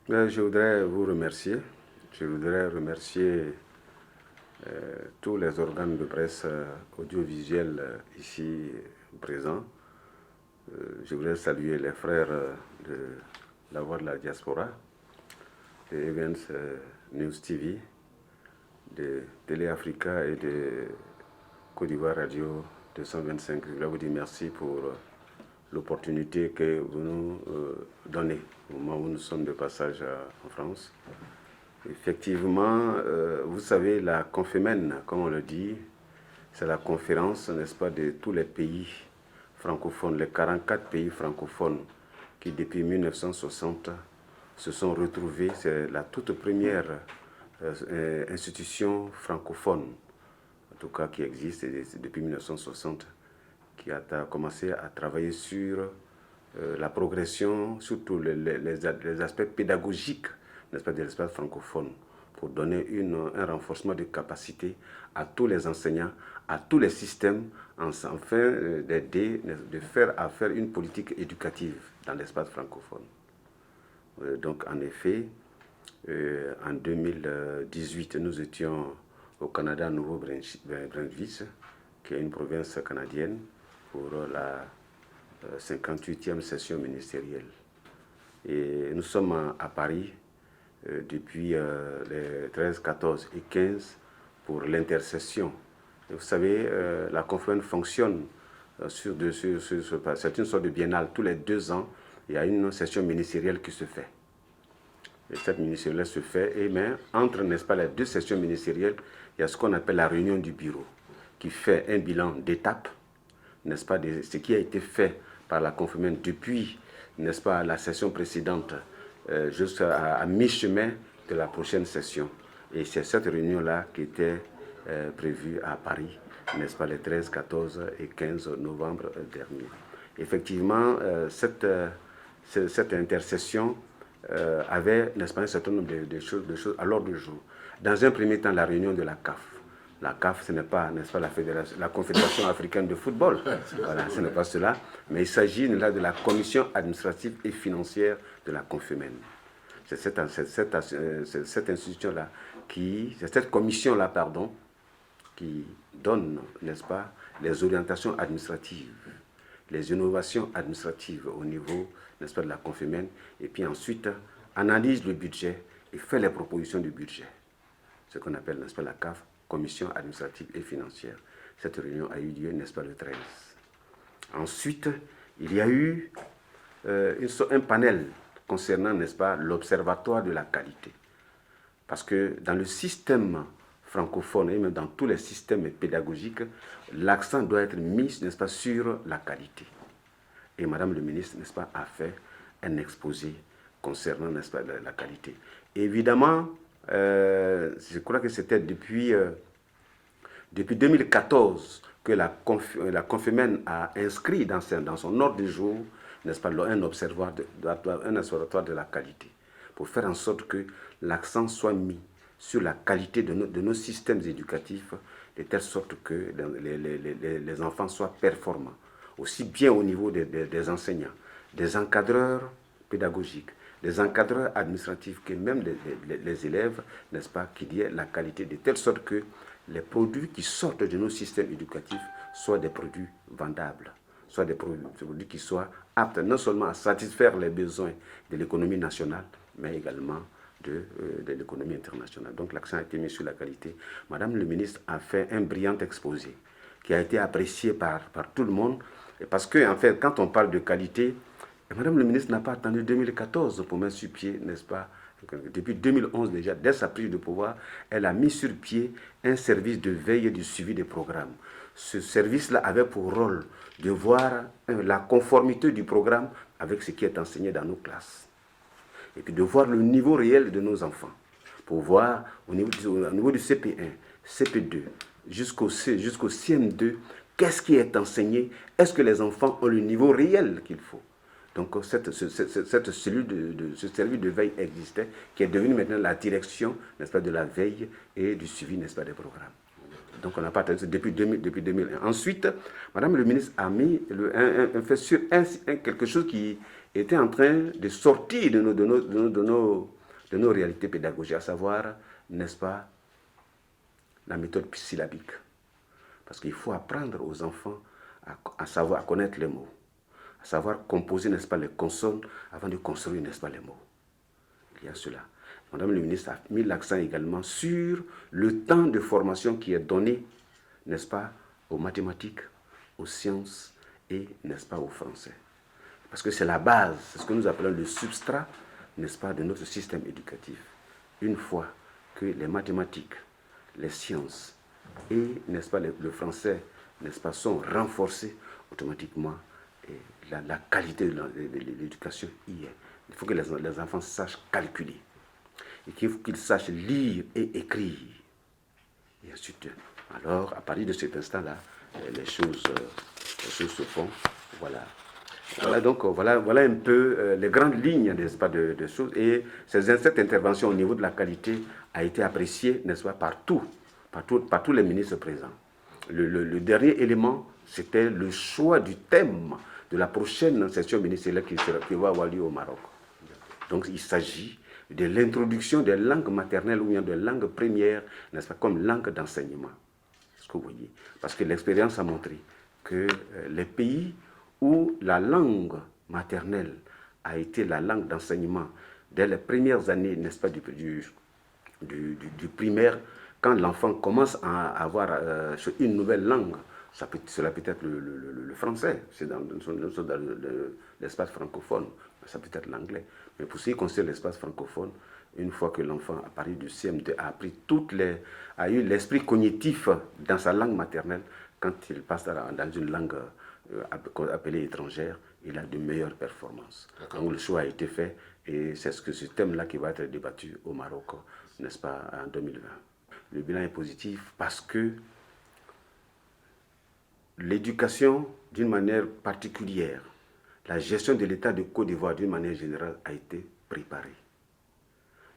Je voudrais vous remercier. Je voudrais remercier tous les organes de presse audiovisuels ici présents. Je voudrais saluer les frères de la Voix de la Diaspora, de Events News TV, de Télé Africa et de Côte d'Ivoire Radio 225. Je voudrais vous dire merci pour l'opportunité que vous nous donnez au moment où nous sommes de passage en France. Effectivement, vous savez, la Confémène, comme on le dit, c'est la conférence, n'est-ce pas, de tous les pays francophones, les 44 pays francophones qui, depuis 1960, se sont retrouvés. C'est la toute première institution francophone, en tout cas qui existe depuis 1960, qui a commencé à travailler sur la progression, surtout les aspects pédagogiques, n'est-ce pas, de l'espace francophone, pour donner un renforcement de capacité à tous les enseignants, à tous les systèmes, afin d'aider, à faire une politique éducative dans l'espace francophone. Donc, en effet, en 2018, nous étions au Canada, Nouveau-Brunswick, qui est une province canadienne, pour la 58e session ministérielle. Et nous sommes à Paris depuis les 13, 14 et 15 pour l'intercession. Vous savez, la conférence fonctionne c'est une sorte de biennale. Tous les 2 ans, il y a une session ministérielle qui se fait. Et cette ministérielle se fait, mais entre, n'est-ce pas, les 2 sessions ministérielles, il y a ce qu'on appelle la réunion du bureau, qui fait un bilan d'étape, n'est-ce pas, de ce qui a été fait par la conférence depuis, n'est-ce pas, la session précédente, jusqu'à mi-chemin de la prochaine session. Et c'est cette réunion-là qui était prévue à Paris, n'est-ce pas, les 13, 14 et 15 novembre dernier. Effectivement, cette intercession avait, n'est-ce pas, un certain nombre de choses à l'ordre du jour. Dans un premier temps, la réunion de la CAF. La CAF, ce n'est pas, n'est-ce pas, la Confédération africaine de football. Voilà, ce n'est pas cela. Mais il s'agit là de la commission administrative et financière de la Confémène. C'est cette institution-là, c'est cette commission-là, pardon, qui donne, n'est-ce pas, les orientations administratives, les innovations administratives au niveau, n'est-ce pas, de la Confémène, et puis ensuite analyse le budget et fait les propositions du budget. Ce qu'on appelle, n'est-ce pas, la CAF, Commission administrative et financière. Cette réunion a eu lieu, n'est-ce pas, le 13. Ensuite, il y a eu un panel concernant, n'est-ce pas, l'observatoire de la qualité. Parce que dans le système francophone et même dans tous les systèmes pédagogiques, l'accent doit être mis, n'est-ce pas, sur la qualité. Et Madame le ministre, n'est-ce pas, a fait un exposé concernant, n'est-ce pas, la qualité. Évidemment, je crois que c'était depuis 2014 que la Confémène a inscrit dans son ordre du jour, n'est-ce pas, un observatoire de la qualité, pour faire en sorte que l'accent soit mis sur la qualité de nos systèmes éducatifs, de telle sorte que les enfants soient performants, aussi bien au niveau des enseignants, des encadreurs pédagogiques, des encadreurs administratifs, que même les élèves, n'est-ce pas, qu'il y ait la qualité, de telle sorte que les produits qui sortent de nos systèmes éducatifs soient des produits vendables, soient des produits qui soient aptes non seulement à satisfaire les besoins de l'économie nationale, mais également de l'économie internationale. Donc l'accent a été mis sur la qualité. Madame le ministre a fait un brillant exposé qui a été apprécié par tout le monde. Parce que, en fait, quand on parle de qualité, Madame le ministre n'a pas attendu 2014 pour mettre sur pied, n'est-ce pas? Depuis 2011 déjà, dès sa prise de pouvoir, elle a mis sur pied un service de veille et de suivi des programmes. Ce service-là avait pour rôle de voir la conformité du programme avec ce qui est enseigné dans nos classes. Et puis de voir le niveau réel de nos enfants. Pour voir au niveau du CP1, CP2, jusqu'au CM2, qu'est-ce qui est enseigné? Est-ce que les enfants ont le niveau réel qu'il faut? Donc cette cellule ce service de veille existait, qui est devenu maintenant la direction, n'est-ce pas, de la veille et du suivi, n'est-ce pas, des programmes. Donc on n'a pas attendu depuis 2001. Ensuite, Madame le ministre a mis fait sur quelque chose qui était en train de sortir de nos réalités pédagogiques, à savoir, n'est-ce pas, la méthode syllabique. Parce qu'il faut apprendre aux enfants à connaître les mots, à savoir composer, n'est-ce pas, les consonnes avant de construire, n'est-ce pas, les mots. Il y a cela. Madame le ministre a mis l'accent également sur le temps de formation qui est donné, n'est-ce pas, aux mathématiques, aux sciences et, n'est-ce pas, au français. Parce que c'est la base, c'est ce que nous appelons le substrat, n'est-ce pas, de notre système éducatif. Une fois que les mathématiques, les sciences et, n'est-ce pas, le français, n'est-ce pas, sont renforcés, automatiquement, et la qualité de l'éducation y est. Il faut que les enfants sachent calculer. Et qu'il faut qu'ils sachent lire et écrire. Et ensuite, alors, à partir de cet instant-là, les choses se font. Voilà. Voilà, donc, voilà un peu les grandes lignes, n'est-ce pas, de choses. Et cette intervention au niveau de la qualité a été appréciée, n'est-ce pas, par tous les ministres présents. Le dernier élément, c'était le choix du thème de la prochaine session ministérielle qui va avoir lieu au Maroc. Donc, il s'agit de l'introduction des langues maternelles ou bien de langues premières, n'est-ce pas, comme langue d'enseignement. C'est ce que vous voyez. Parce que l'expérience a montré que les pays où la langue maternelle a été la langue d'enseignement dès les premières années, n'est-ce pas, du primaire, quand l'enfant commence à avoir une nouvelle langue, cela peut être le français, c'est dans l'espace francophone, ça peut être l'anglais. Mais pour ce qui concerne l'espace francophone, une fois que l'enfant, à partir du CM2, a eu l'esprit cognitif dans sa langue maternelle, quand il passe dans une langue appelée étrangère, il a de meilleures performances. Donc le choix a été fait et c'est ce thème-là qui va être débattu au Maroc, n'est-ce pas, en 2020. Le bilan est positif parce que l'éducation, d'une manière particulière, la gestion de l'État de Côte d'Ivoire, d'une manière générale, a été préparée.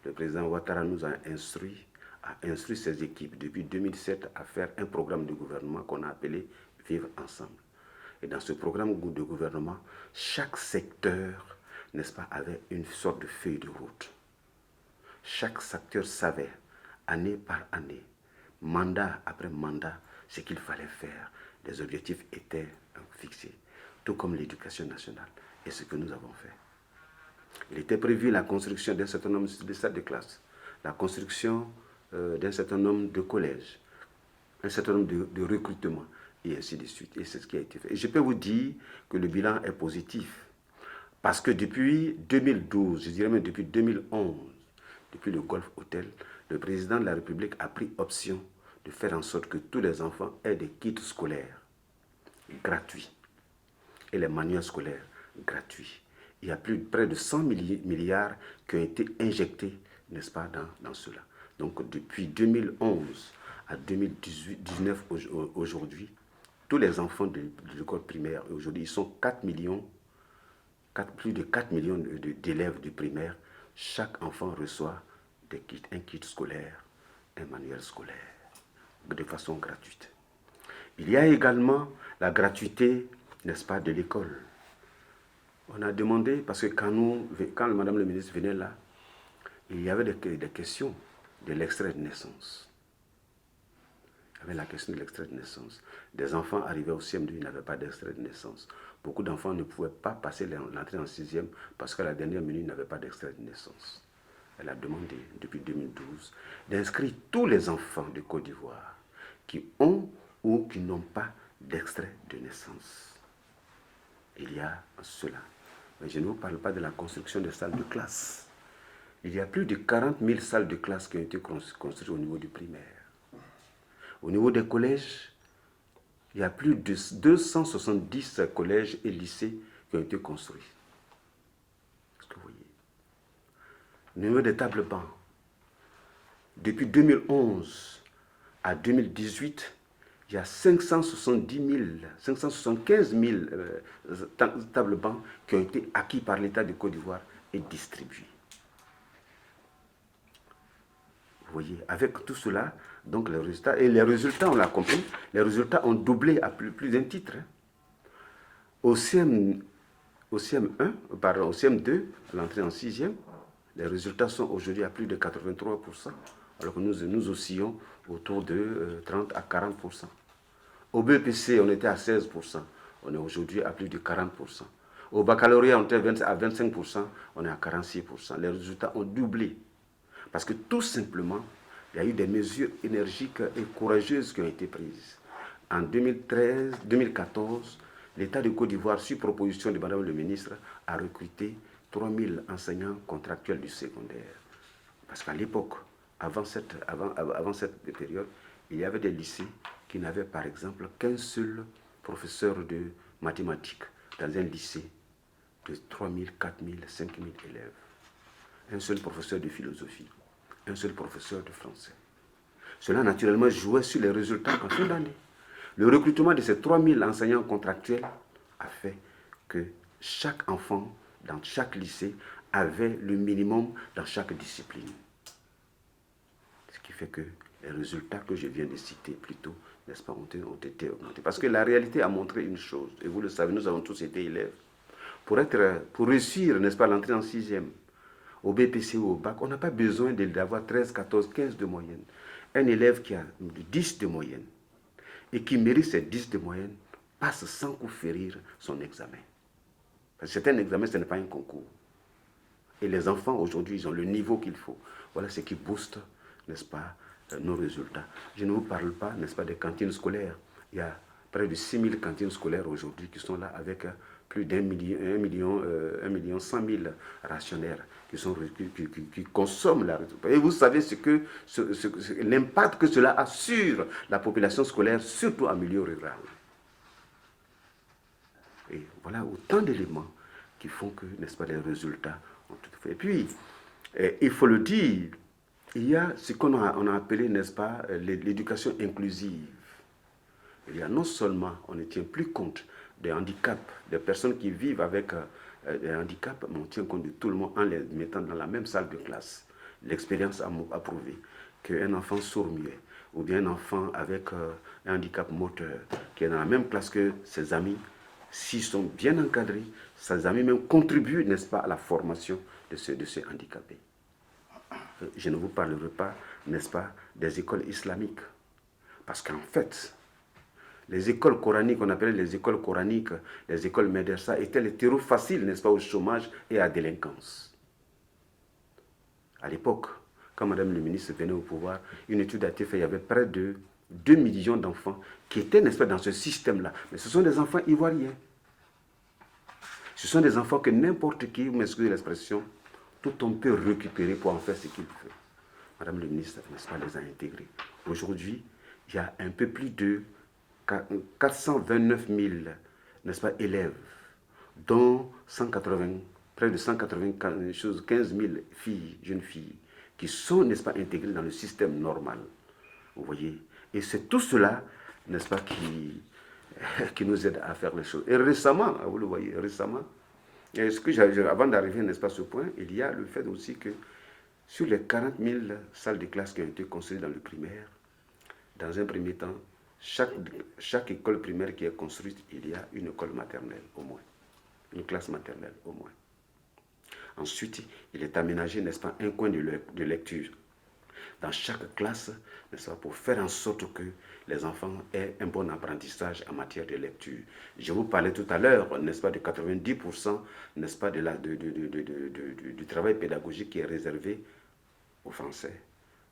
Le président Ouattara nous a instruit ses équipes depuis 2007 à faire un programme de gouvernement qu'on a appelé Vivre ensemble. Et dans ce programme de gouvernement, chaque secteur, n'est-ce pas, avait une sorte de feuille de route. Chaque secteur savait, année par année, mandat après mandat, ce qu'il fallait faire. Les objectifs étaient fixés, tout comme l'éducation nationale. Et ce que nous avons fait. Il était prévu la construction d'un certain nombre de salles de classe, la construction d'un certain nombre de collèges, un certain nombre de recrutements, et ainsi de suite. Et c'est ce qui a été fait. Et je peux vous dire que le bilan est positif. Parce que depuis 2012, je dirais même depuis 2011, depuis le Golf Hotel, le président de la République a pris option de faire en sorte que tous les enfants aient des kits scolaires gratuits et les manuels scolaires gratuits. Il y a près de 100 milliards qui ont été injectés, n'est-ce pas, dans cela. Donc depuis 2011 à 2019 aujourd'hui, tous les enfants de l'école primaire, aujourd'hui ils sont plus de 4 millions d'élèves du primaire. Chaque enfant reçoit un kit scolaire, un manuel scolaire, de façon gratuite. Il y a également la gratuité, n'est-ce pas, de l'école. On a demandé, parce que quand Madame le ministre venait là, il y avait des questions de l'extrait de naissance. Il y avait la question de l'extrait de naissance. Des enfants arrivaient au CM2, ils n'avaient pas d'extrait de naissance. Beaucoup d'enfants ne pouvaient pas passer l'entrée en 6e parce qu'à la dernière minute, ils n'avaient pas d'extrait de naissance. Elle a demandé, depuis 2012, d'inscrire tous les enfants de Côte d'Ivoire qui ont ou qui n'ont pas d'extrait de naissance. Il y a cela. Mais je ne vous parle pas de la construction des salles de classe. Il y a plus de 40 000 salles de classe qui ont été construites au niveau du primaire. Au niveau des collèges, il y a plus de 270 collèges et lycées qui ont été construits. Est-ce que vous voyez? Au niveau des tables bancs, depuis 2011 à 2018, il y a 575 000 tables bancs qui ont été acquis par l'État de Côte d'Ivoire et distribués. Vous voyez, avec tout cela, donc les résultats, on l'a compris, les résultats ont doublé à plus d'un titre. Au CM Au CM1, pardon, au CM2, à l'entrée en 6e, les résultats sont aujourd'hui à plus de 83%, alors que nous oscillons autour de 30 à 40%. Au BPC, on était à 16%, on est aujourd'hui à plus de 40%. Au baccalauréat, on était à 25%, on est à 46%. Les résultats ont doublé. Parce que tout simplement, il y a eu des mesures énergiques et courageuses qui ont été prises. En 2014, l'État de Côte d'Ivoire, sur proposition de Madame le ministre, a recruté 3000 enseignants contractuels du secondaire. Parce qu'à l'époque, avant cette période, il y avait des lycées qui n'avaient par exemple qu'un seul professeur de mathématiques dans un lycée de 3000, 4000, 5000 élèves. Un seul professeur de philosophie, un seul professeur de français. Cela naturellement jouait sur les résultats en fin d'année. Le recrutement de ces 3000 enseignants contractuels a fait que chaque enfant dans chaque lycée avait le minimum dans chaque discipline. Ce qui fait que les résultats que je viens de citer plus tôt, n'est-ce pas, ont été augmentés. Parce que la réalité a montré une chose, et vous le savez, nous avons tous été élèves. Pour réussir, n'est-ce pas, l'entrée en 6e, au BPC ou au bac, on n'a pas besoin d'avoir 13, 14, 15 de moyenne. Un élève qui a 10 de moyenne et qui mérite ces 10 de moyenne passe sans coup férir son examen. Parce que c'est un examen, ce n'est pas un concours. Et les enfants, aujourd'hui, ils ont le niveau qu'il faut. Voilà ce qui booste, n'est-ce pas, nos résultats. Je ne vous parle pas, n'est-ce pas, des cantines scolaires. Il y a près de 6000 cantines scolaires aujourd'hui qui sont là avec plus d'1 million 100 000 rationnaires qui consomment la résultat. Et vous savez l'impact que cela a sur la population scolaire, surtout en milieu rural. Et voilà autant d'éléments qui font que, n'est-ce pas, les résultats ont tout fait. Et puis, il faut le dire, il y a ce qu'on a appelé, n'est-ce pas, l'éducation inclusive. Il y a non seulement, on ne tient plus compte des handicaps, des personnes qui vivent avec des handicaps, mais on tient compte de tout le monde en les mettant dans la même salle de classe. L'expérience a prouvé qu'un enfant sourd-muet ou bien un enfant avec un handicap moteur qui est dans la même classe que ses amis, s'ils sont bien encadrés, ses amis même contribuent, n'est-ce pas, à la formation de ces handicapés. Je ne vous parlerai pas, n'est-ce pas, des écoles islamiques. Parce qu'en fait, les écoles coraniques, on appelait les écoles coraniques, les écoles médersa, étaient les terreaux faciles, n'est-ce pas, au chômage et à la délinquance. À l'époque, quand Madame le ministre venait au pouvoir, une étude a été faite, il y avait près de 2 millions d'enfants qui étaient, n'est-ce pas, dans ce système-là. Mais ce sont des enfants ivoiriens. Ce sont des enfants que n'importe qui, vous m'excusez l'expression, tout homme peut récupérer pour en faire ce qu'il veut. Madame le ministre, n'est-ce pas, les a intégrés. Aujourd'hui, il y a un peu plus de 429 000, n'est-ce pas, élèves, dont près de 195 000 filles, jeunes filles, qui sont, n'est-ce pas, intégrées dans le système normal. Vous voyez. Et c'est tout cela, n'est-ce pas, qui nous aide à faire les choses. Et récemment, vous le voyez, récemment, avant d'arriver, n'est-ce pas, à ce point, il y a le fait aussi que sur les 40 000 salles de classe qui ont été construites dans le primaire, dans un premier temps, chaque école primaire qui est construite, il y a une école maternelle au moins, une classe maternelle au moins. Ensuite, il est aménagé, n'est-ce pas, un coin de lecture dans chaque classe, n'est-ce pas, pour faire en sorte que les enfants aient un bon apprentissage en matière de lecture. Je vous parlais tout à l'heure, n'est-ce pas, de 90%, n'est-ce pas, du travail pédagogique qui est réservé aux français,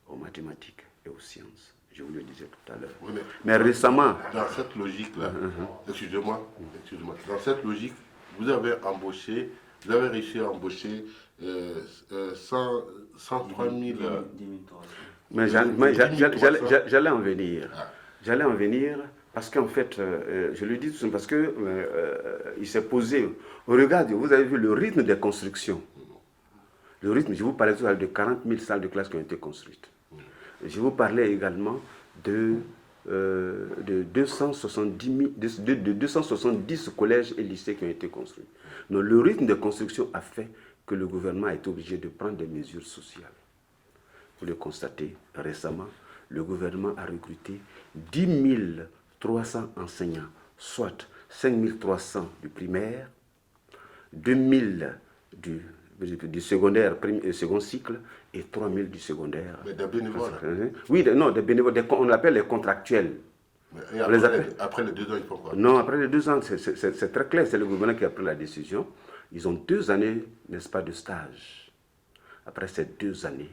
aux mathématiques et aux sciences. Je vous le disais tout à l'heure. Oui, mais récemment... Dans cette logique-là, excusez-moi, dans cette logique, vous avez réussi à embaucher 103 000... Mais j'allais en venir. J'allais en venir parce qu'en fait, je le dis tout simplement parce que il s'est posé. Regardez, vous avez vu le rythme des constructions. Le rythme, je vous parlais tout à l'heure de 40 000 salles de classe qui ont été construites. Je vous parlais également de 270 collèges et lycées qui ont été construits. Donc, le rythme de construction a fait que le gouvernement a été obligé de prendre des mesures sociales. Vous le constatez, récemment, le gouvernement a recruté 10 300 enseignants, soit 5 300 du primaire, 2000 du secondaire, second cycle, et 3000 du secondaire. Mais des bénévoles? Oui, non, des bénévoles, on appelle les contractuels. Et après les 2 ans, ils font quoi? Non, après les 2 ans, c'est très clair, c'est le gouvernement qui a pris la décision. Ils ont 2 années, n'est-ce pas, de stage. Après ces 2 années,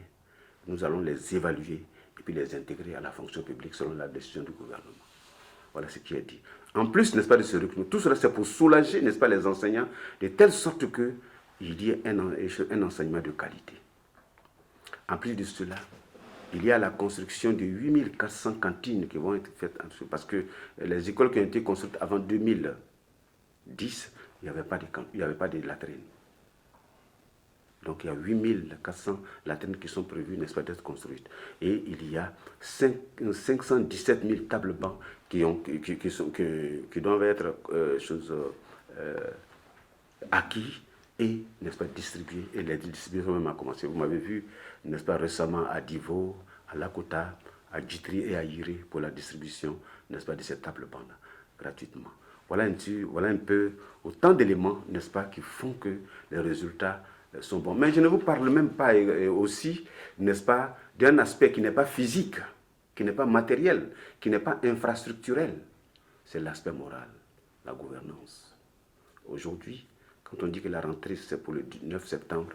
nous allons les évaluer et puis les intégrer à la fonction publique selon la décision du gouvernement. Voilà ce qui est dit. En plus, n'est-ce pas, de ce recrutement, tout cela c'est pour soulager, n'est-ce pas, les enseignants, de telle sorte qu'il y ait un enseignement de qualité. En plus de cela, il y a la construction de 8400 cantines qui vont être faites parce que les écoles qui ont été construites avant 2010, il n'y avait pas de latrines. Donc il y a 8400 latrines qui sont prévues, n'est-ce pas, d'être construites. Et il y a 517 000 tables bancs qui doivent être acquis et, n'est-ce pas, distribués. Et les distributions même a commencé. Vous m'avez vu, n'est-ce pas, récemment à Divo, à Lakota, à Djitri et à Yiré pour la distribution, n'est-ce pas, de ces tables bancs gratuitement. Voilà un peu autant d'éléments, n'est-ce pas, qui font que les résultats sont bons. Mais je ne vous parle même pas aussi, n'est-ce pas, d'un aspect qui n'est pas physique, qui n'est pas matériel, qui n'est pas infrastructurel. C'est l'aspect moral, la gouvernance. Aujourd'hui, quand on dit que la rentrée c'est pour le 9 septembre,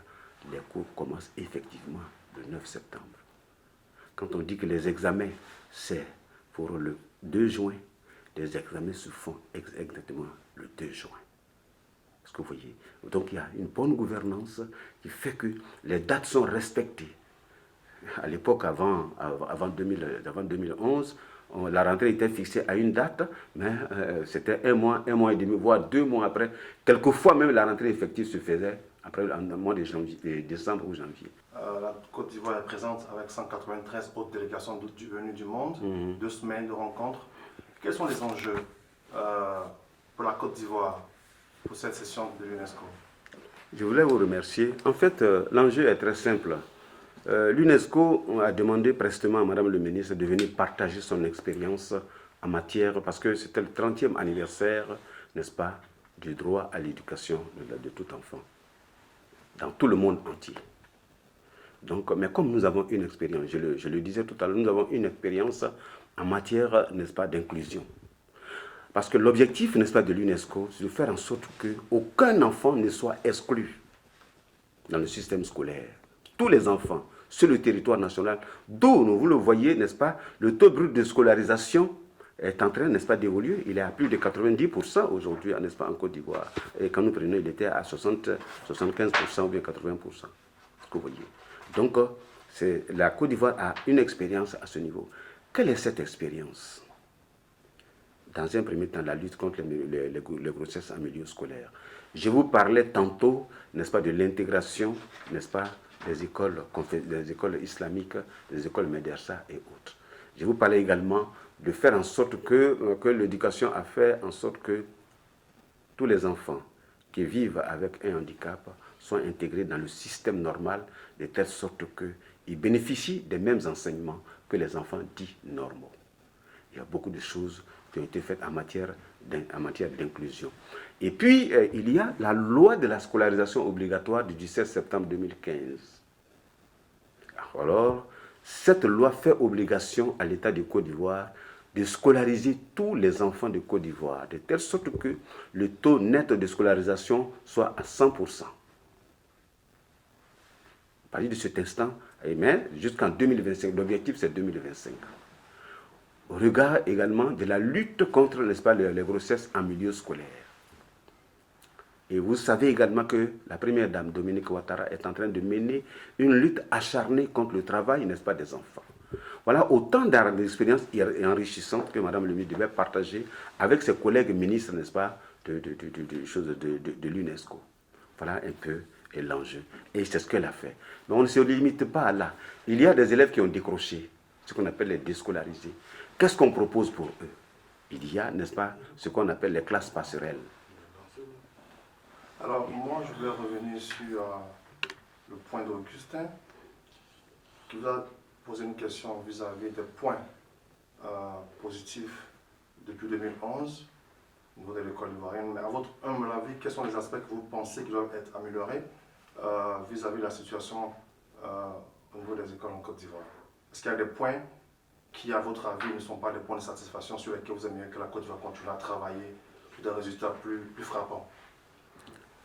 les cours commencent effectivement le 9 septembre. Quand on dit que les examens c'est pour le 2 juin, les examens se font exactement le 2 juin. Est-ce que vous voyez? Donc il y a une bonne gouvernance qui fait que les dates sont respectées. À l'époque, avant 2011, la rentrée était fixée à une date, mais c'était un mois et demi, voire 2 mois après. Quelquefois même la rentrée effective se faisait après le mois de décembre ou janvier. La Côte d'Ivoire est présente avec 193 autres délégations venues du monde, 2 semaines de rencontres. Quels sont les enjeux pour la Côte d'Ivoire pour cette session de l'UNESCO? Je voulais vous remercier. En fait, l'enjeu est très simple. L'UNESCO a demandé prestement à Madame le ministre de venir partager son expérience en matière, parce que c'était le 30e anniversaire, n'est-ce pas, du droit à l'éducation de tout enfant, dans tout le monde entier. Donc, mais comme nous avons une expérience, je le disais tout à l'heure, nous avons une expérience en matière, n'est-ce pas, d'inclusion. Parce que l'objectif, n'est-ce pas, de l'UNESCO, c'est de faire en sorte qu'aucun enfant ne soit exclu dans le système scolaire. Tous les enfants sur le territoire national, d'où, vous le voyez, n'est-ce pas, le taux brut de scolarisation est en train, n'est-ce pas, d'évoluer. Il est à plus de 90% aujourd'hui, n'est-ce pas, en Côte d'Ivoire. Et quand nous prenons, il était à 75% ou bien 80%. Ce que vous voyez. Donc, la Côte d'Ivoire a une expérience à ce niveau. Quelle est cette expérience? Dans un premier temps, la lutte contre les grossesses en milieu scolaire. Je vous parlais tantôt, n'est-ce pas, de l'intégration, n'est-ce pas, des écoles islamiques, des écoles médersa et autres. Je vous parlais également de faire en sorte que l'éducation a fait en sorte que tous les enfants qui vivent avec un handicap soient intégrés dans le système normal, de telle sorte qu'ils bénéficient des mêmes enseignements que les enfants dits normaux. Il y a beaucoup de choses qui ont été faites en matière d'inclusion. Et puis, il y a la loi de la scolarisation obligatoire du 17 septembre 2015. Alors, cette loi fait obligation à l'État de Côte d'Ivoire de scolariser tous les enfants de Côte d'Ivoire, de telle sorte que le taux net de scolarisation soit à 100%. À partir de cet instant, mais jusqu'en 2025, l'objectif c'est 2025. Au regard également de la lutte contre, n'est-ce pas, les grossesses en milieu scolaire. Et vous savez également que la première dame, Dominique Ouattara, est en train de mener une lutte acharnée contre le travail, n'est-ce pas, des enfants. Voilà autant d'expériences enrichissantes que Mme le ministre devait partager avec ses collègues ministres, n'est-ce pas, de l'UNESCO. Voilà un peu l'enjeu. Et c'est ce qu'elle a fait. Mais on ne se limite pas à là. Il y a des élèves qui ont décroché, ce qu'on appelle les déscolarisés. Qu'est-ce qu'on propose pour eux? Il y a, n'est-ce pas, ce qu'on appelle les classes passerelles. Alors, moi, je voulais revenir sur le point d'Augustin, qui vous a posé une question vis-à-vis des points positifs depuis 2011, au niveau de l'école ivoirienne. Mais à votre humble avis, quels sont les aspects que vous pensez qui doivent être améliorés vis-à-vis de la situation au niveau des écoles en Côte d'Ivoire? Est-ce qu'il y a des points qui, à votre avis, ne sont pas des points de satisfaction sur lesquels vous aimeriez que la Côte d'Ivoire continue à travailler pour des résultats plus frappants?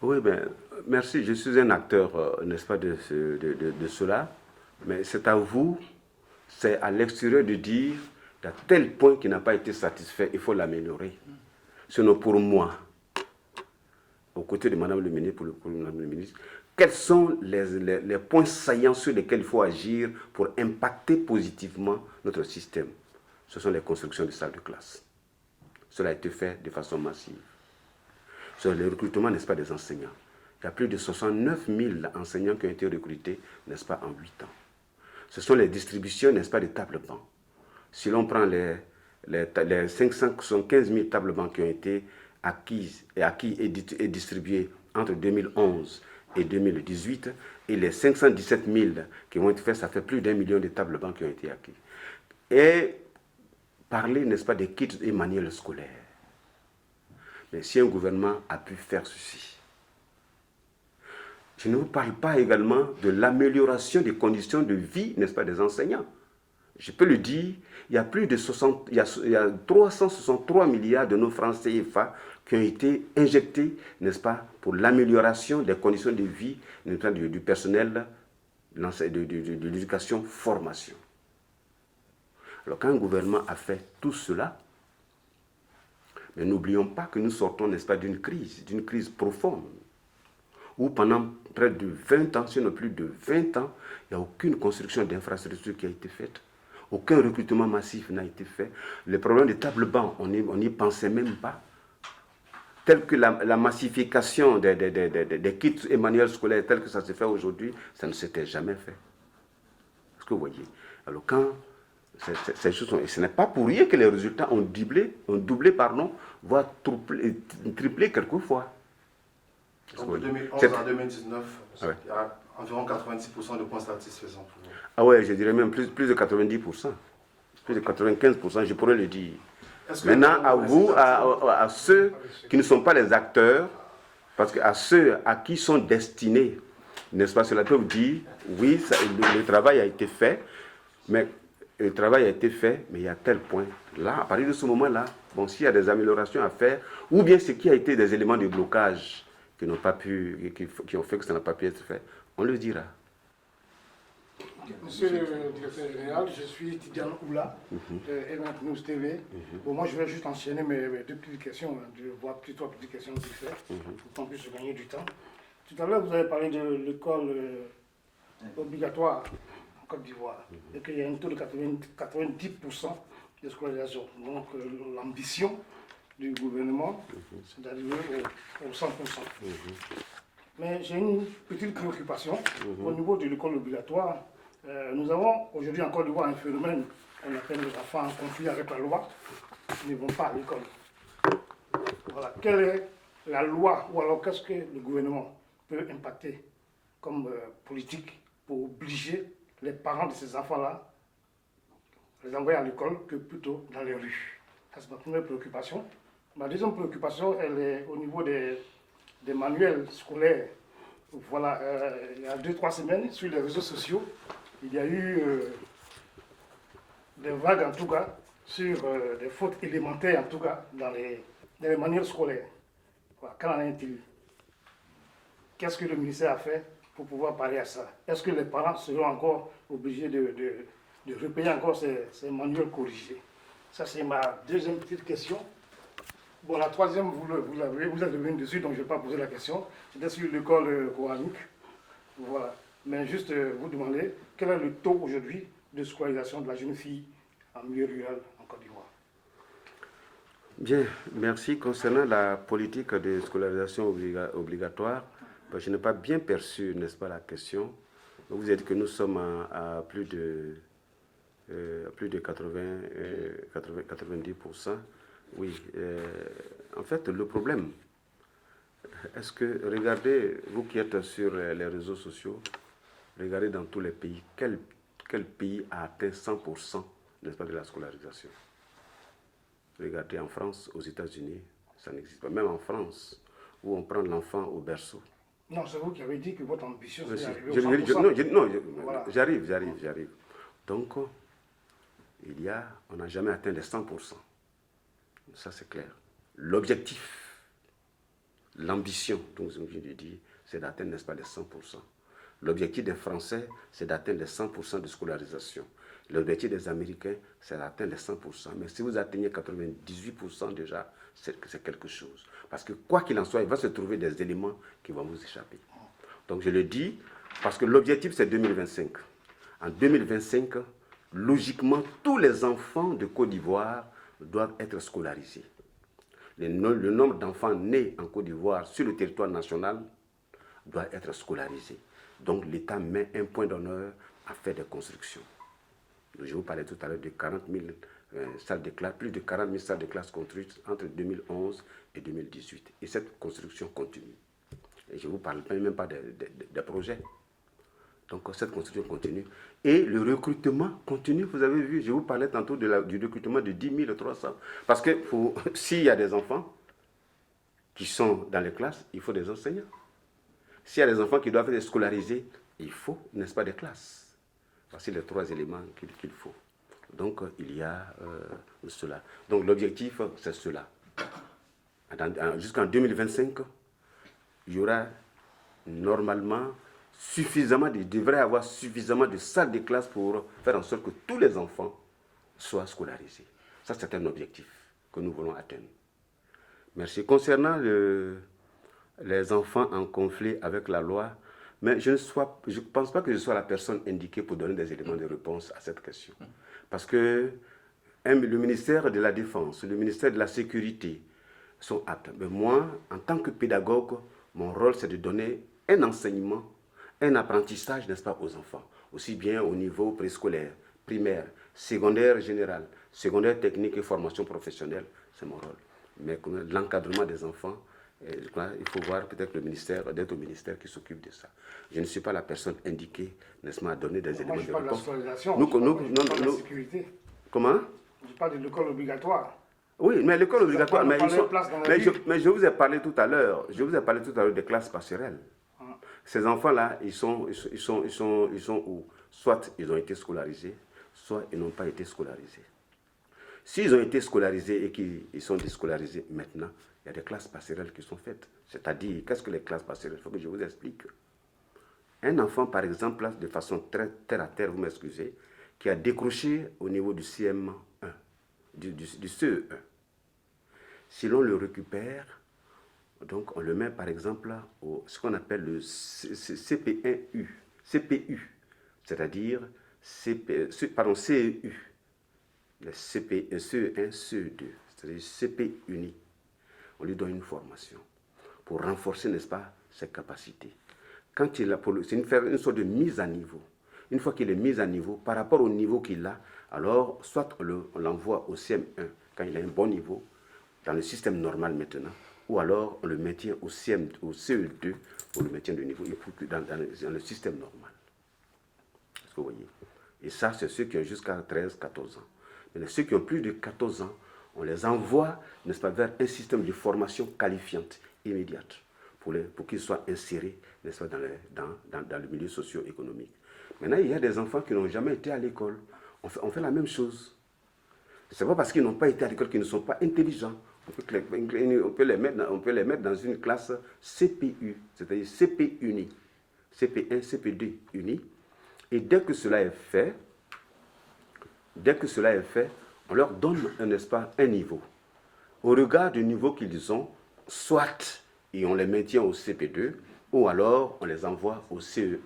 Oui, ben, merci. Je suis un acteur, n'est-ce pas, de cela. Mais c'est à vous, c'est à l'extérieur de dire, il y a tel point qui n'a pas été satisfait, il faut l'améliorer. Sinon, pour moi, aux côtés de Madame le ministre, pour Madame le ministre, quels sont les points saillants sur lesquels il faut agir pour impacter positivement notre système? Ce sont les constructions de salles de classe. Cela a été fait de façon massive. Sur le recrutement, n'est-ce pas, des enseignants. Il y a plus de 69 000 enseignants qui ont été recrutés, n'est-ce pas, en 8 ans. Ce sont les distributions, n'est-ce pas, des tables bancs. Si l'on prend les 575 000 tables bancs qui ont été acquis et distribués entre 2011 et 2018, et les 517 000 qui vont être faits, ça fait plus d'1 million de tables bancs qui ont été acquis. Et parler, n'est-ce pas, des kits et manuels scolaires. Mais si un gouvernement a pu faire ceci, je ne vous parle pas également de l'amélioration des conditions de vie, n'est-ce pas, des enseignants. Je peux le dire, il y a plus de 363 milliards de nos francs CFA qui ont été injectés, n'est-ce pas, pour l'amélioration des conditions de vie, n'est-ce pas, du personnel de l'éducation formation. Alors quand un gouvernement a fait tout cela, mais n'oublions pas que nous sortons, n'est-ce pas, d'une crise profonde, où pendant près de 20 ans, sinon plus de 20 ans, il n'y a aucune construction d'infrastructure qui a été faite. Aucun recrutement massif n'a été fait. Les problèmes des tables bancs, on n'y pensait même pas. Tel que la massification des kits et manuels scolaires, tel que ça se fait aujourd'hui, ça ne s'était jamais fait. Est-ce que vous voyez? Alors quand ces choses sont, et ce n'est pas pour rien que les résultats ont doublé, voire triplé quelquefois. Donc de 2011 à 2019, il y a environ 90% de points satisfaisants pour vous. Ah ouais, je dirais même plus de 90%. Plus de 95%, je pourrais le dire. Maintenant, à vous, à ceux qui ne sont pas les acteurs, parce qu'à ceux à qui sont destinés, n'est-ce pas, cela peut vous dire, oui, le travail a été fait, mais il y a tel point. Là, à partir de ce moment-là, bon, s'il y a des améliorations à faire, ou bien ce qui a été des éléments de blocage qui n'ont pas pu, qui ont fait que ça n'a pas pu être fait, on le dira. Monsieur le directeur général, je suis Tidiane Oula, de Event News TV. Bon, moi, je vais juste enchaîner mes deux petites questions, voire plus trois petites questions vite fait, pour qu'on puisse gagner du temps. Tout à l'heure, vous avez parlé de l'école obligatoire en Côte d'Ivoire, et qu'il y a un taux de 90% de scolarisation. Donc, l'ambition du gouvernement, c'est d'arriver au 100%. Mais j'ai une petite préoccupation au niveau de l'école obligatoire. Nous avons aujourd'hui en Côte d'Ivoire un phénomène qu'on appelle les enfants en conflit avec la loi, qui ne vont pas à l'école. Voilà. Quelle est la loi, ou alors qu'est-ce que le gouvernement peut impacter comme politique pour obliger les parents de ces enfants-là, les envoyer à l'école que plutôt dans les rues? Ça, c'est ma première préoccupation. Ma deuxième préoccupation, elle est au niveau des manuels scolaires. Voilà, il y a 2-3 semaines, sur les réseaux sociaux, il y a eu des vagues, en tout cas, sur des fautes élémentaires, en tout cas, dans les manuels scolaires. Voilà, qu'en est-il? Qu'est-ce que le ministère a fait pour pouvoir parler à ça? Est-ce que les parents seront encore obligés de repayer encore ces manuels corrigés? Ça, c'est ma deuxième petite question. Bon, la troisième, vous êtes revenu dessus, donc je ne vais pas poser la question. C'était sur l'école coranique. Voilà. Mais juste vous demander, quel est le taux aujourd'hui de scolarisation de la jeune fille en milieu rural en Côte d'Ivoire? Bien, merci. Concernant la politique de scolarisation obligatoire, je n'ai pas bien perçu, n'est-ce pas, la question. Vous avez dit que nous sommes à plus de 90%. Oui, en fait, le problème, est-ce que, regardez, vous qui êtes sur les réseaux sociaux, regardez dans tous les pays, quel pays a atteint 100%, n'est-ce pas, de la scolarisation? Regardez en France, aux États-Unis, Ça n'existe pas. Même en France, où on prend l'enfant au berceau. Non, c'est vous qui avez dit que votre ambition, c'est d'arriver Je- au 100%. non, Voilà. j'arrive. Donc, on n'a jamais atteint les 100%. Ça, c'est clair. L'objectif, l'ambition, donc je viens de dire, c'est d'atteindre, n'est-ce pas, les 100%. L'objectif des Français, c'est d'atteindre les 100% de scolarisation. L'objectif des Américains, c'est d'atteindre les 100%. Mais si vous atteignez 98% déjà, c'est quelque chose. Parce que quoi qu'il en soit, il va se trouver des éléments qui vont vous échapper. Donc je le dis, parce que l'objectif, c'est 2025. En 2025, logiquement, tous les enfants de Côte d'Ivoire doivent être scolarisés. Le nombre d'enfants nés en Côte d'Ivoire sur le territoire national doit être scolarisé. Donc l'État met un point d'honneur à faire des constructions. Je vous parlais tout à l'heure de 40 000 salles de classe, plus de 40 000 salles de classe construites entre 2011 et 2018. Et cette construction continue. Et je ne vous parle même pas des projets. Donc cette construction continue. Et le recrutement continue. Vous avez vu, je vous parlais tantôt du recrutement de 10 300. Parce que s'il y a des enfants qui sont dans les classes, il faut des enseignants. S'il y a des enfants qui doivent être scolarisés, il faut, n'est-ce pas, des classes. Voici les 3 éléments qu'il faut. Donc, il y a cela. Donc, l'objectif, c'est cela. Jusqu'en 2025, il y aura normalement il devrait y avoir suffisamment de salles de classe pour faire en sorte que tous les enfants soient scolarisés. Ça, c'est un objectif que nous voulons atteindre. Merci. Concernant les enfants en conflit avec la loi, mais je ne pense pas que je sois la personne indiquée pour donner des éléments de réponse à cette question. Parce que le ministère de la Défense, le ministère de la Sécurité sont aptes. Mais moi, en tant que pédagogue, mon rôle, c'est de donner un enseignement, un apprentissage, n'est-ce pas, aux enfants. Aussi bien au niveau préscolaire, primaire, secondaire général, secondaire technique et formation professionnelle, c'est mon rôle. Mais l'encadrement des enfants, il faut voir peut-être le ministère, d'être au ministère qui s'occupe de ça. Je ne suis pas la personne indiquée, n'est-ce pas, à donner des éléments de réponse. Moi, je parle de la scolarisation, je parle de la sécurité. Comment? Je parle de l'école obligatoire. Oui, mais l'école obligatoire, mais je vous ai parlé tout à l'heure, des classes passerelles. Ces enfants-là, ils sont où? Soit ils ont été scolarisés, soit ils n'ont pas été scolarisés. S'ils ont été scolarisés et qu'ils sont déscolarisés maintenant, il y a des classes passerelles qui sont faites. C'est-à-dire, qu'est-ce que les classes passerelles? Il faut que je vous explique. Un enfant, par exemple, de façon très terre à terre, vous m'excusez, qui a décroché au niveau du CM1, du CE1. Si l'on le récupère, donc on le met par exemple ce qu'on appelle le CP1U, CPU, c'est-à-dire CEU, le CE1, CE2, c'est-à-dire CP uni. On lui donne une formation pour renforcer, n'est-ce pas, ses capacités. Quand il a, c'est une sorte de mise à niveau. Une fois qu'il est mis à niveau, par rapport au niveau qu'il a, alors soit on l'envoie au CM1 quand il a un bon niveau, dans le système normal maintenant, ou alors on le maintient au CE2 pour le maintien de niveau, dans le système normal. Est-ce que vous voyez? Et ça, c'est ceux qui ont jusqu'à 13, 14 ans. Mais ceux qui ont plus de 14 ans, on les envoie, n'est-ce pas, vers un système de formation qualifiante immédiate pour qu'ils soient insérés, n'est-ce pas, dans le milieu socio-économique. Maintenant, il y a des enfants qui n'ont jamais été à l'école. On fait la même chose. Ce n'est pas parce qu'ils n'ont pas été à l'école qu'ils ne sont pas intelligents. On peut les mettre dans une classe CPU, c'est-à-dire CP uni, CP1, CP2 uni. Et dès que cela est fait, on leur donne, n'est-ce pas, un niveau. Au regard du niveau qu'ils ont, soit et on les maintient au CP2, ou alors on les envoie au CE1.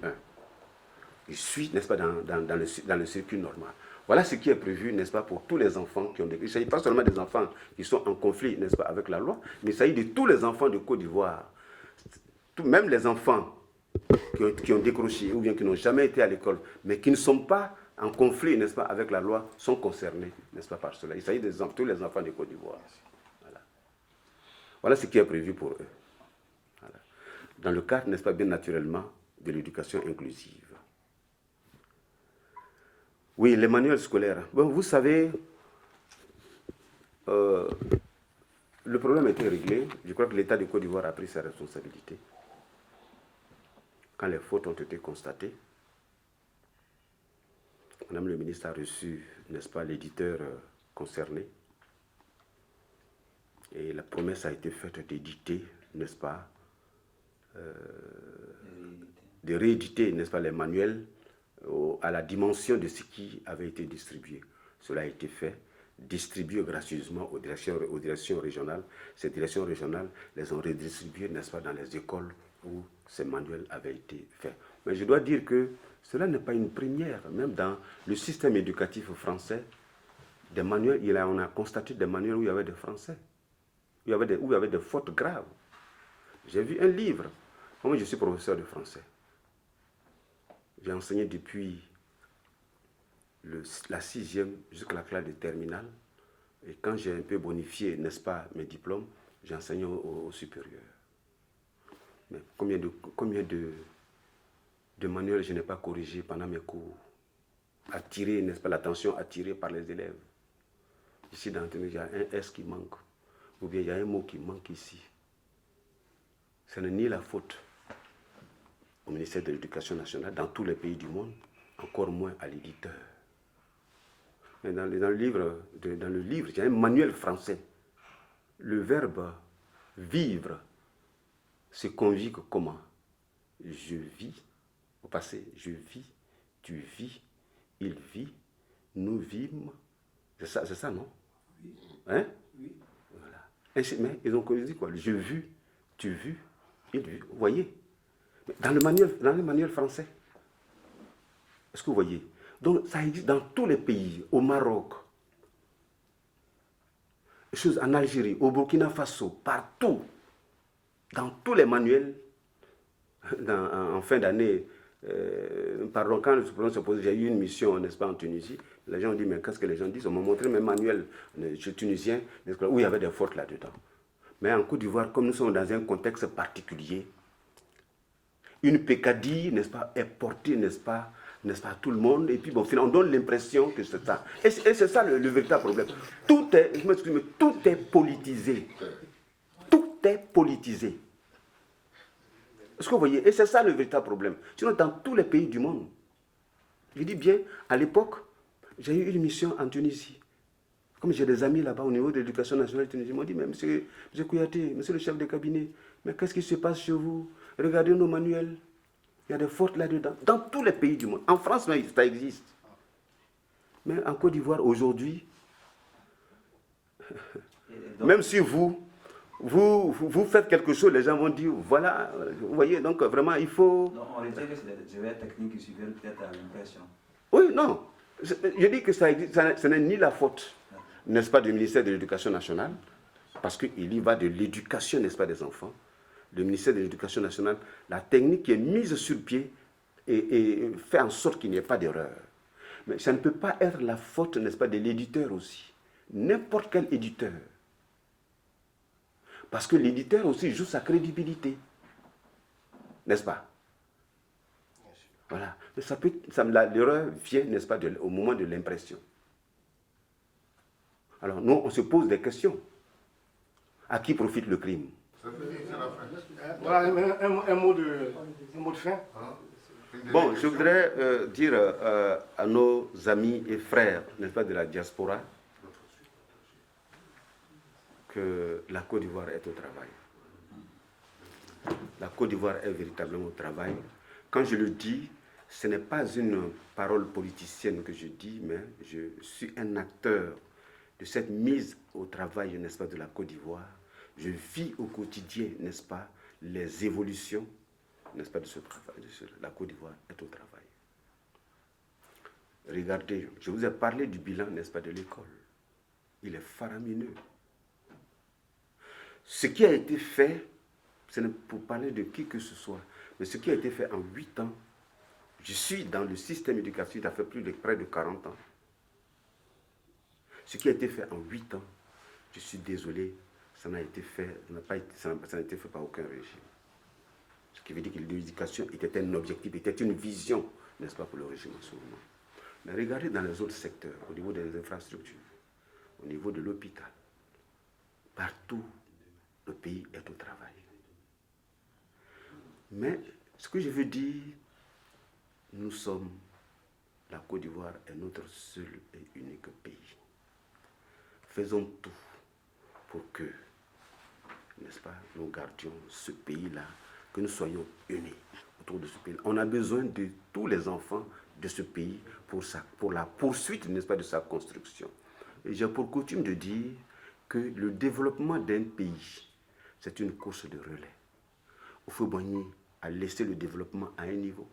Ils suivent, n'est-ce pas, dans le circuit normal. Voilà ce qui est prévu, n'est-ce pas, pour tous les enfants qui ont des... Il ne s'agit pas seulement des enfants qui sont en conflit, n'est-ce pas, avec la loi, mais il s'agit de tous les enfants de Côte d'Ivoire. Même les enfants qui ont décroché ou bien qui n'ont jamais été à l'école, mais qui ne sont pas en conflit, n'est-ce pas, avec la loi, sont concernés, n'est-ce pas, par cela. Il s'agit de tous les enfants de Côte d'Ivoire. Voilà ce qui est prévu pour eux. Voilà. Dans le cadre, n'est-ce pas, bien naturellement, de l'éducation inclusive. Oui, les manuels scolaires. Bon, vous savez, le problème était réglé. Je crois que l'État de Côte d'Ivoire a pris sa responsabilité. Quand les fautes ont été constatées, Madame le ministre a reçu, n'est-ce pas, l'éditeur concerné. Et la promesse a été faite d'éditer, n'est-ce pas, de rééditer, n'est-ce pas, les manuels à la dimension de ce qui avait été distribué. Cela a été fait, distribué gracieusement aux directions régionales. Ces directions régionales les ont redistribués, n'est-ce pas, dans les écoles où ces manuels avaient été faits. Mais je dois dire que cela n'est pas une première. Même dans le système éducatif français, des manuels, on a constaté des manuels où il y avait des français, où il y avait des fautes graves. J'ai vu un livre. Moi, je suis professeur de français. J'ai enseigné depuis la 6e jusqu'à la classe de terminale. Et quand j'ai un peu bonifié, n'est-ce pas, mes diplômes, j'ai enseigné au supérieur. Mais combien de manuels je n'ai pas corrigé pendant mes cours, attiré, n'est-ce pas, l'attention attirée par les élèves. Ici, dans il y a un S qui manque, ou bien il y a un mot qui manque ici. Ce n'est ni la faute au ministère de l'Éducation nationale, dans tous les pays du monde, encore moins à l'éditeur. Mais dans le livre, il y a un manuel français. Le verbe vivre se conjugue comment? Je vis, au passé, je vis, tu vis, il vit, nous vîmes. C'est ça, non? Oui. Hein? Oui. Voilà. Mais ils ont dit quoi? Je vis, tu vis, il vit. Vous voyez? Dans le manuel français. Est-ce que vous voyez? Donc ça existe dans tous les pays, au Maroc, en Algérie, au Burkina Faso, partout, dans tous les manuels, en fin d'année, quand le problème se pose, j'ai eu une mission, n'est-ce pas, en Tunisie, les gens ont dit, mais qu'est-ce que les gens disent? On m'a montré mes manuels tunisiens, où il y avait des fautes là-dedans. Mais en Côte d'Ivoire, comme nous sommes dans un contexte particulier, une pécadille, n'est-ce pas, est portée, n'est-ce pas, à tout le monde, et puis bon, finalement, on donne l'impression que c'est ça. Et c'est ça le véritable problème. Tout est politisé. Tout est politisé. Est-ce que vous voyez? Et c'est ça le véritable problème. Sinon, dans tous les pays du monde, je dis bien, à l'époque, j'ai eu une mission en Tunisie. Comme j'ai des amis là-bas au niveau de l'éducation nationale de Tunisie, ils m'ont dit, mais monsieur Kouyaté, monsieur le chef de cabinet, mais qu'est-ce qui se passe chez vous? Regardez nos manuels. Il y a des fautes là-dedans. Dans tous les pays du monde. En France, ça existe. Mais en Côte d'Ivoire, aujourd'hui, même si vous faites quelque chose, les gens vont dire, voilà, vous voyez, donc vraiment, il faut... Non, on retient que c'est des erreurs techniques qui suivent peut-être à l'impression. Oui, non. Je dis que ça existe, ce n'est ni la faute, n'est-ce pas, du ministère de l'Éducation nationale, parce qu'il y va de l'éducation, n'est-ce pas, des enfants. Le ministère de l'Éducation nationale, la technique qui est mise sur pied et fait en sorte qu'il n'y ait pas d'erreur. Mais ça ne peut pas être la faute, n'est-ce pas, de l'éditeur aussi. N'importe quel éditeur. Parce que l'éditeur aussi joue sa crédibilité. N'est-ce pas? Voilà. Mais l'erreur vient, n'est-ce pas, au moment de l'impression. Alors, nous, on se pose des questions. À qui profite le crime? Voilà un mot de fin. Bon, je voudrais dire à nos amis et frères, n'est-ce pas, de la diaspora, que la Côte d'Ivoire est au travail. La Côte d'Ivoire est véritablement au travail. Quand je le dis, ce n'est pas une parole politicienne que je dis, mais je suis un acteur de cette mise au travail, n'est-ce pas, de la Côte d'Ivoire. Je vis au quotidien, n'est-ce pas, les évolutions, n'est-ce pas, de ce travail. La Côte d'Ivoire est au travail. Regardez, je vous ai parlé du bilan, n'est-ce pas, de l'école. Il est faramineux. Ce qui a été fait, ce n'est pour parler de qui que ce soit, mais ce qui a été fait en 8 ans, je suis dans le système éducatif, ça fait près de 40 ans. Ce qui a été fait en 8 ans, je suis désolé, ça n'a été fait par aucun régime. Ce qui veut dire que l'éducation était un objectif, était une vision, n'est-ce pas, pour le régime en ce moment. Mais regardez dans les autres secteurs, au niveau des infrastructures, au niveau de l'hôpital, partout, le pays est au travail. Mais ce que je veux dire, nous sommes, la Côte d'Ivoire est notre seul et unique pays. Faisons tout pour que, n'est-ce pas, nous gardions ce pays-là, que nous soyons unis autour de ce pays. On a besoin de tous les enfants de ce pays pour la poursuite, n'est-ce pas, de sa construction. Et j'ai pour coutume de dire que le développement d'un pays, c'est une course de relais. Houphouët-Boigny a laissé le développement à un niveau.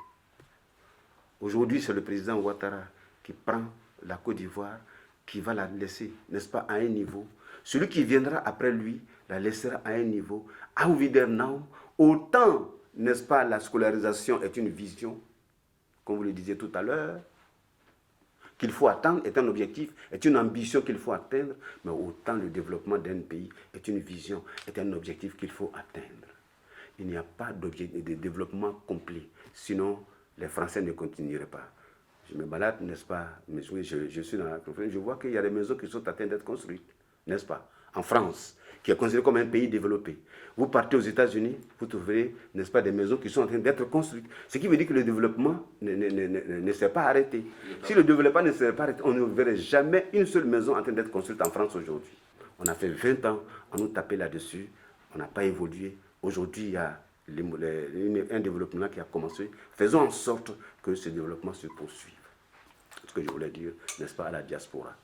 Aujourd'hui, c'est le président Ouattara qui prend la Côte d'Ivoire, qui va la laisser, n'est-ce pas, à un niveau. Celui qui viendra après lui la laissera à un niveau. À Ouidernaum, autant, n'est-ce pas, la scolarisation est une vision, comme vous le disiez tout à l'heure, qu'il faut atteindre, est un objectif, est une ambition qu'il faut atteindre, mais autant le développement d'un pays est une vision, est un objectif qu'il faut atteindre. Il n'y a pas de développement complet, sinon les Français ne continueraient pas. Je me balade, n'est-ce pas, mais je suis dans la conférence, je vois qu'il y a des maisons qui sont en train d'être construites, n'est-ce pas, en France, qui est considéré comme un pays développé. Vous partez aux États-Unis, vous trouverez, n'est-ce pas, des maisons qui sont en train d'être construites. Ce qui veut dire que le développement ne s'est pas arrêté. Si le développement ne s'est pas arrêté, on ne verrait jamais une seule maison en train d'être construite en France aujourd'hui. On a fait 20 ans à nous taper là-dessus, on n'a pas évolué. Aujourd'hui, il y a un développement qui a commencé. Faisons en sorte que ce développement se poursuive. C'est ce que je voulais dire, n'est-ce pas, à la diaspora.